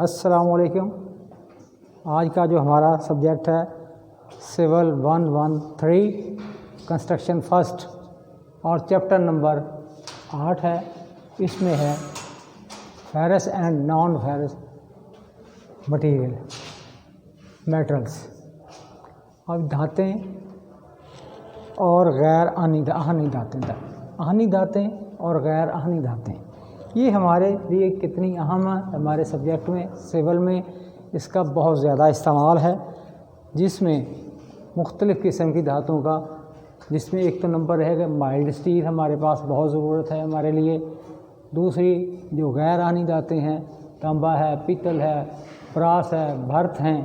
अस्सलाम वालेकुम। आज का जो हमारा सब्जेक्ट है सिविल 113 कंस्ट्रक्शन फर्स्ट और चैप्टर नंबर 8 है। इसमें है ferrous and non ferrous material metals. अब धातें और गैर आहनी धातें, आहनी धातें और गैर आहनी धातें, ये हमारे लिए कितनी अहम है। हमारे सब्जेक्ट में सिविल में इसका बहुत ज़्यादा इस्तेमाल है, जिसमें मुख्तलिफ़ किस्म की धातुओं का, जिसमें एक तो नंबर रहेगा माइल्ड स्टील हमारे पास बहुत ज़रूरत है हमारे लिए। दूसरी जो गैर आहनी धातें हैं, तांबा है, पीतल है, ब्रास है, भर्थ हैं,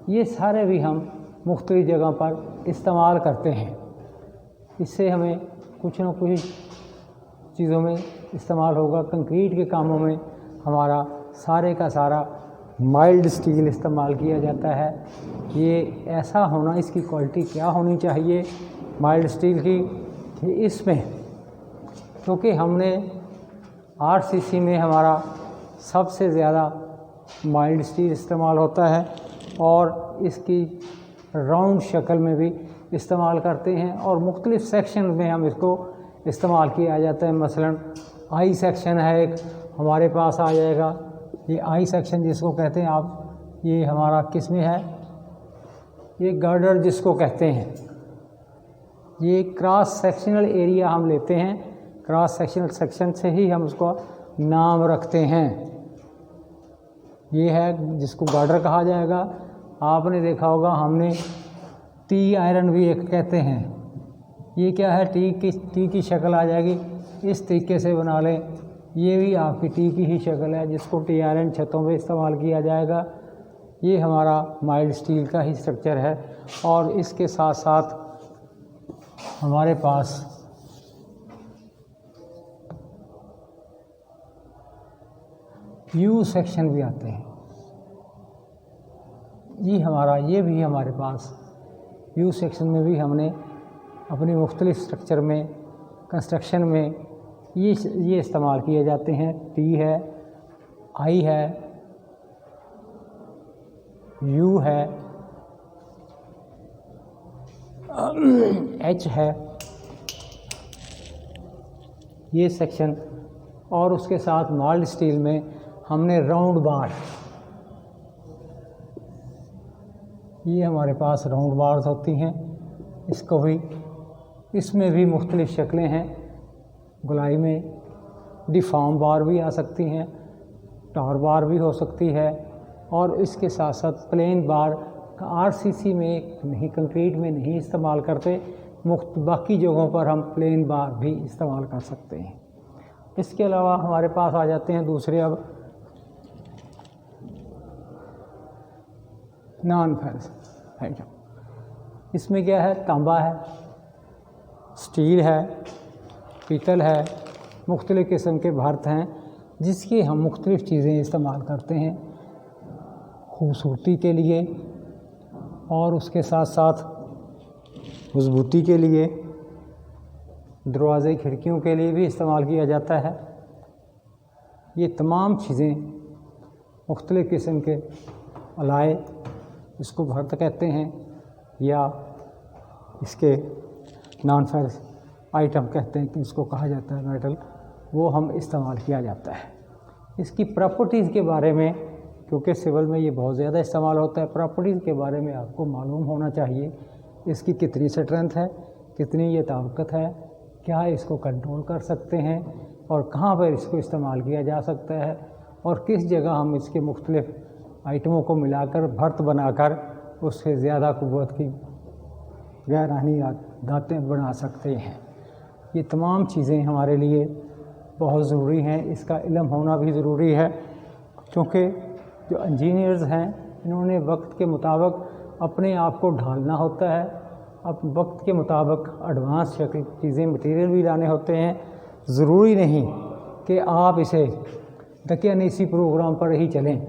ये सारे भी हम मुख्तलिफ़ जगह पर इस्तेमाल करते हैं। इससे हमें कुछ न कुछ चीज़ों में इस्तेमाल होगा। कंक्रीट के कामों में हमारा सारे का सारा माइल्ड स्टील इस्तेमाल किया जाता है। ये ऐसा होना, इसकी क्वालिटी क्या होनी चाहिए माइल्ड स्टील की, कि इसमें क्योंकि हमने आरसीसी में हमारा सबसे ज़्यादा माइल्ड स्टील इस्तेमाल होता है और इसकी राउंड शक्ल में भी इस्तेमाल करते हैं और मुख्तलिफ़ सेक्शन में हम इसको इस्तेमाल किया जाता है। मसलन आई सेक्शन है एक हमारे पास आ जाएगा, ये आई सेक्शन जिसको कहते हैं आप, ये हमारा किस में है, ये गर्डर जिसको कहते हैं। ये क्रॉस सेक्शनल एरिया हम लेते हैं, क्रॉस सेक्शनल सेक्शन से ही हम उसको नाम रखते हैं। ये है जिसको गर्डर कहा जाएगा। आपने देखा होगा हमने टी आयरन भी एक कहते हैं। ये क्या है, टी की शक्ल आ जाएगी, इस तरीके से बना लें। ये भी आपकी टी की ही शक्ल है, जिसको टी आयरन छतों पे इस्तेमाल किया जाएगा। ये हमारा माइल्ड स्टील का ही स्ट्रक्चर है। और इसके साथ साथ हमारे पास यू सेक्शन भी आते हैं। ये भी हमारे पास यू सेक्शन में भी हमने अपनी मुख्तलिफ़ स्ट्रक्चर में, कंस्ट्रक्शन में ये इस्तेमाल किए जाते हैं। टी है, आई है, यू है, एच है, ये सेक्शन। और उसके साथ माइल्ड स्टील में हमने राउंड बार, ये हमारे पास राउंड बार्स होती हैं। इसको भी, इसमें भी मुख्तलिफ़ शक्लें हैं। गोलाई में डिफॉर्म बार भी आ सकती हैं, टावर बार भी हो सकती है, और इसके साथ साथ प्लेन बार का आरसीसी में नहीं, कंक्रीट में नहीं इस्तेमाल करते, बाकी जगहों पर हम प्लेन बार भी इस्तेमाल कर सकते हैं। इसके अलावा हमारे पास आ जाते हैं दूसरे अब नॉन फेरस आइटम। इसमें क्या है, तांबा है, स्टील है, पीतल है, मुख्तलिफ़ किस्म के भर्त हैं, जिसकी हम मुख्तलिफ़ चीज़ें इस्तेमाल करते हैं खूबसूरती के लिए, और उसके साथ साथ मजबूती के लिए, दरवाज़े खिड़कियों के लिए भी इस्तेमाल किया जाता है। ये तमाम चीज़ें मुख्तलिफ़ किस्म के अलाए, इसको भर्त कहते हैं, या इसके नॉन फेरस आइटम कहते हैं कि इसको कहा जाता है मेटल, वो हम इस्तेमाल किया जाता है। इसकी प्रॉपर्टीज़ के बारे में, क्योंकि सिविल में ये बहुत ज़्यादा इस्तेमाल होता है, प्रॉपर्टीज़ के बारे में आपको मालूम होना चाहिए। इसकी कितनी स्ट्रेंथ है, कितनी ये ताकत है, क्या इसको कंट्रोल कर सकते हैं, और कहाँ पर इसको इस्तेमाल किया जा सकता है, और किस जगह हम इसके मुख्तलिफ़ आइटमों को मिलाकर भर्त बनाकर उससे ज़्यादा क़ुव्वत की गैर आहनी धातें बना सकते हैं। ये तमाम चीज़ें हमारे लिए बहुत ज़रूरी हैं। इसका इल्म होना भी ज़रूरी है, क्योंकि जो इंजीनियर्स हैं, इन्होंने वक्त के मुताबिक अपने आप को ढालना होता है, अब वक्त के मुताबिक एडवांस शक्ल चीज़ें, मटेरियल भी लाने होते हैं। ज़रूरी नहीं कि आप इसे दकियानूसी प्रोग्राम पर ही चलें।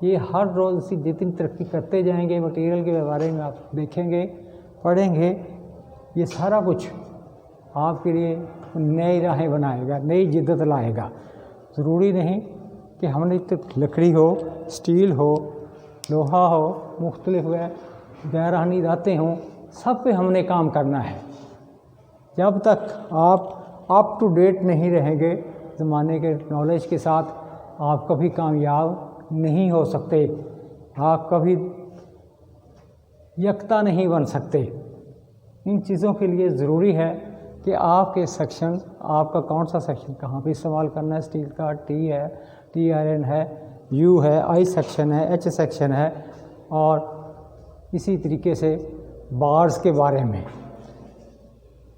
ये हर रोज़ इसी जितनी तरक्की करते जाएंगे, मटेरियल के बारे में आप देखेंगे, पढ़ेंगे, ये सारा कुछ आपके लिए नई राहें बनाएगा, नई जिद्दत लाएगा। ज़रूरी नहीं कि हमने तो लकड़ी हो, स्टील हो, लोहा हो, मुख्तलिफ गैरहानी धातें हों, सब पे हमने काम करना है। जब तक आप अप टू डेट नहीं रहेंगे ज़माने के नॉलेज के साथ, आप कभी कामयाब नहीं हो सकते, आप कभी यकता नहीं बन सकते। इन चीज़ों के लिए ज़रूरी है कि आपके सेक्शन, आपका कौन सा सेक्शन कहाँ पे इस्तेमाल करना है। स्टील का टी है, टी आयरन है, यू है, आई सेक्शन है, एच सेक्शन है, और इसी तरीके से बार्स के बारे में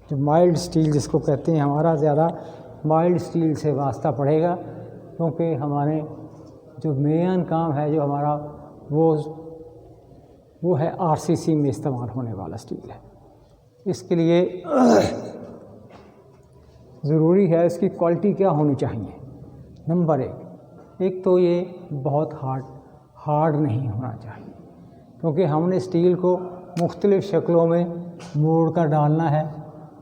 जो माइल्ड स्टील जिसको कहते हैं, हमारा ज़्यादा माइल्ड स्टील से वास्ता पड़ेगा, क्योंकि हमारे जो मेन काम है जो हमारा वो है आरसीसी में इस्तेमाल होने वाला स्टील है। इसके लिए ज़रूरी है इसकी क्वालिटी क्या होनी चाहिए। नंबर एक तो ये बहुत हार्ड नहीं होना चाहिए, क्योंकि हमने स्टील को मुख्तलिफ़ शक्लों में मोड़ कर डालना है।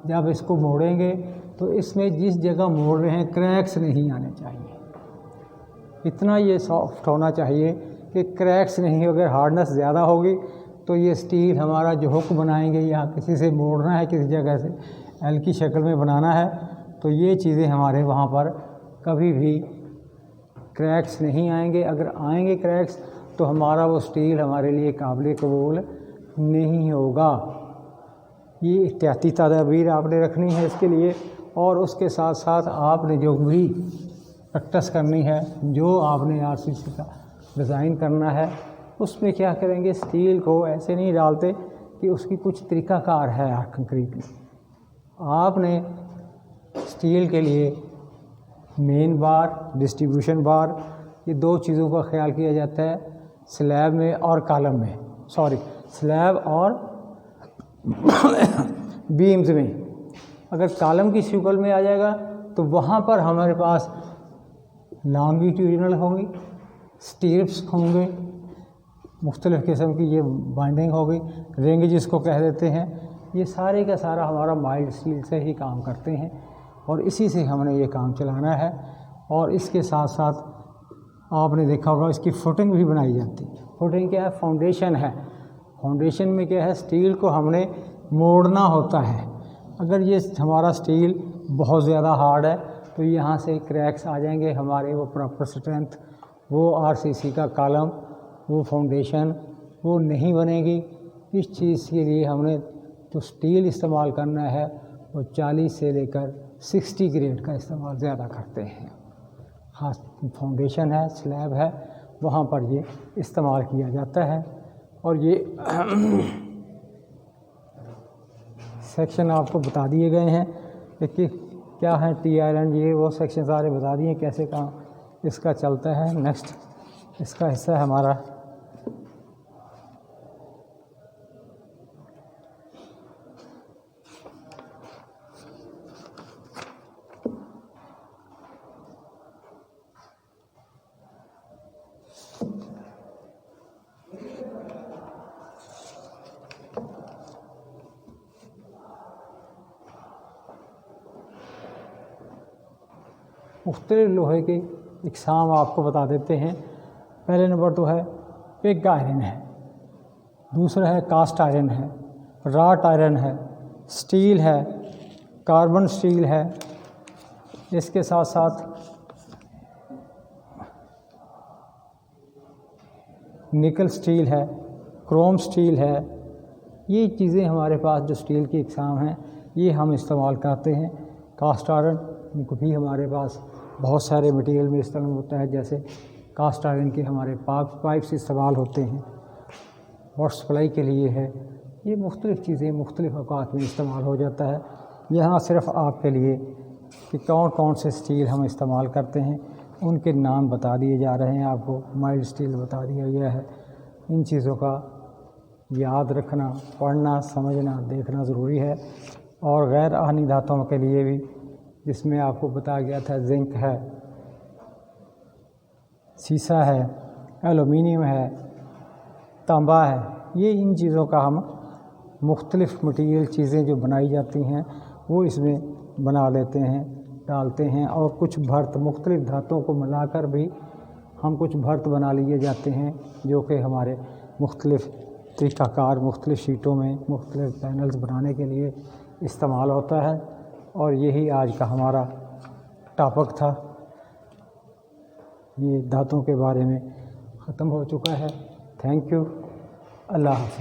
जब इसको मोड़ेंगे तो इसमें जिस जगह मोड़ रहे हैं क्रैक्स नहीं आने चाहिए। इतना ये सॉफ्ट होना चाहिए कि क्रैक्स नहीं। अगर हार्डनेस ज़्यादा होगी तो ये स्टील हमारा जो हुक बनाएंगे या किसी से मोड़ना है, किसी जगह से एल की शक्ल में बनाना है, तो ये चीज़ें हमारे वहाँ पर कभी भी क्रैक्स नहीं आएंगे। अगर आएंगे क्रैक्स तो हमारा वो स्टील हमारे लिए काबिल कबूल नहीं होगा। ये एहतियाती तदाबीर आपने रखनी है इसके लिए, और उसके साथ साथ आपने जो भी प्रैक्टिस करनी है, जो आपने आरसीसी का डिज़ाइन करना है, उसमें क्या करेंगे, स्टील को ऐसे नहीं डालते कि उसकी कुछ तरीक़ाकार है कंक्रीट में। आपने स्टील के लिए मेन बार, डिस्ट्रीब्यूशन बार, ये दो चीज़ों का ख्याल किया जाता है स्लैब में और कॉलम में, स्लैब और बीम्स में। अगर कॉलम की शक्ल में आ जाएगा तो वहाँ पर हमारे पास लॉन्गिट्यूडिनल होंगी, स्टीर्प्स होंगे, मुख्तलिफ़ किस्म की ये बाइंडिंग होगी, रिंग जिसको कह देते हैं। ये सारे का सारा हमारा माइल्ड स्टील से ही काम करते हैं, और इसी से हमने ये काम चलाना है। और इसके साथ साथ आपने देखा होगा इसकी फुटिंग भी बनाई जाती है। फुटिंग क्या है, फाउंडेशन है। फाउंडेशन में क्या है, स्टील को हमने मोड़ना होता है। अगर ये हमारा स्टील बहुत ज़्यादा हार्ड है तो यहाँ से क्रैक्स आ जाएंगे, हमारे वो प्रॉपर स्ट्रेंथ, वो आरसीसी का कॉलम, वो फाउंडेशन वो नहीं बनेगी। इस चीज़ के लिए हमने जो स्टील इस्तेमाल करना है वो 40 से लेकर 60 ग्रेड का इस्तेमाल ज़्यादा करते हैं। हाँ, फाउंडेशन है, स्लैब है, वहाँ पर ये इस्तेमाल किया जाता है। और ये सेक्शन आपको बता दिए गए हैं कि क्या है टी आयरन, ये वो सेक्शन सारे बता दिए कैसे काम इसका चलता है। नेक्स्ट इसका हिस्सा है हमारा मुख्तलिफ लोहे के इकसाम आपको बता देते हैं। पहले नंबर तो है पिग आयरन है, दूसरा है कास्ट आयरन है, राट आयरन है, स्टील है, कार्बन स्टील है, इसके साथ साथ निकल स्टील है, क्रोम स्टील है। ये चीज़ें हमारे पास जो स्टील की इकसाम हैं ये हम इस्तेमाल करते हैं। कास्ट आयरन इनको भी हमारे पास बहुत सारे मटेरियल में इस्तेमाल होता है, जैसे कास्ट आयरन के हमारे पाइप्स इस्तेमाल होते हैं, वाटर सप्लाई के लिए है। ये मुख्तलिफ़ चीज़ें मुख्तलिफ़ औकात में इस्तेमाल हो जाता है। यहाँ सिर्फ आपके लिए कि कौन कौन से स्टील हम इस्तेमाल करते हैं उनके नाम बता दिए जा रहे हैं। आपको माइल्ड स्टील बता दिया गया है। इन चीज़ों का याद रखना, पढ़ना, समझना, देखना ज़रूरी है। और गैर आहनी धातुओं के लिए भी, जिसमें आपको बताया गया था जिंक है, सीसा है, एलुमिनियम है, तांबा है, ये इन चीज़ों का हम मुख्तलिफ़ मटीरियल चीज़ें जो बनाई जाती हैं वो इसमें बना लेते हैं, डालते हैं। और कुछ भर्त मुख्तलिफ़ धातुओं को मिलाकर भी ہم کچھ بھرت بنا لیے جاتے ہیں جو کہ ہمارے مختلف طریقہ کار مختلف شیٹوں میں مختلف پینلز بنانے کے لیے استعمال ہوتا ہے، اور یہی آج کا ہمارا ٹاپک تھا۔ یہ دھاتوں کے بارے میں ختم ہو چکا ہے۔ تھینک یو، اللہ حافظ۔